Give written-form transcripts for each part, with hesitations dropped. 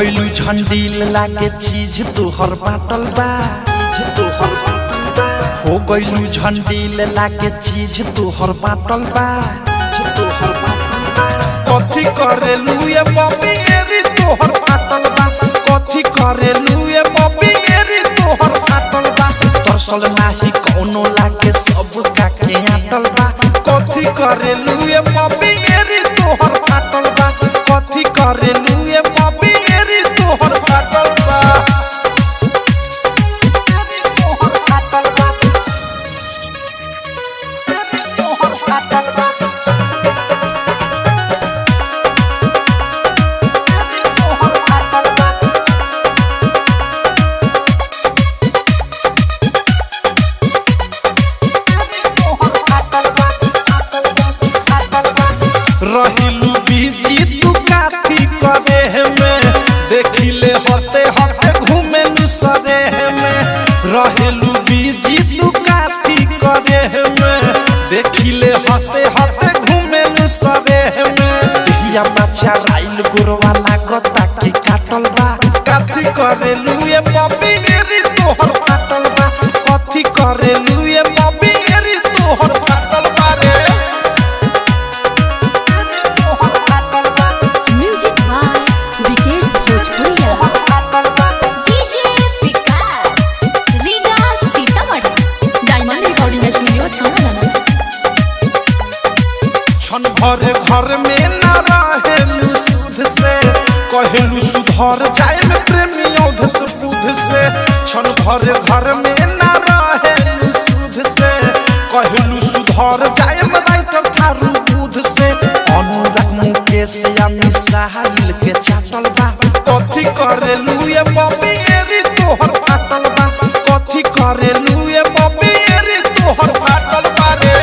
गइलू झंडील लागे चीज तोहर बाटल बा, हो गइलू झंडील लागे चीज तोहर बाटल बा, कथी करेलू ये बॉबी एरी तोहर बाटल बा, कथी करेलू ये बॉबी एरी तोहर बाटल बा, तरसल नाही कोनो लागे सब काके आटल बा, कथी करेलू ये बॉबी एरी तोहर बाटल बा, कथी करेलू ये बॉबी एरी तोहर बाटल बा। रहिलू बीजी तू काथी करे में, देखिले हते हते घूमेलू सरे में, रहिलू बीजी तू काथी करे में, देखिले हते हते घूमेलू सरे में, दिया बच्चा राइल गुरवा लागता की काटल बा, काथी करेलू ये बॉबी एरी तोहर बाटल बा, कथी करेलू ये बॉबी एरी तोहर बाटल बा रे। छन भर घर में न रहेलू सुध से, कहलू सुधर जाए में प्रेमी औध से बुध से, छन भर घर में न रहेलू सुध से, कहलू सुधर जाए में राइटर थारू बुध से, अनुराग मुकेश या मिसाइल के चाटल बा, कथी करेलू ये बॉबी एरी तोहर बाटल बा, कथी करेलू ये बॉबी एरी तोहर बाटल बा रे।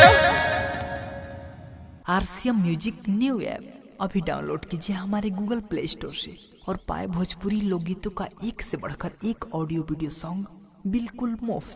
RCM म्यूजिक न्यू ऐप अभी डाउनलोड कीजिए हमारे गूगल प्ले स्टोर से और पाए भोजपुरी लोकगीतों का एक से बढ़कर एक ऑडियो वीडियो सॉन्ग बिल्कुल मुफ्त।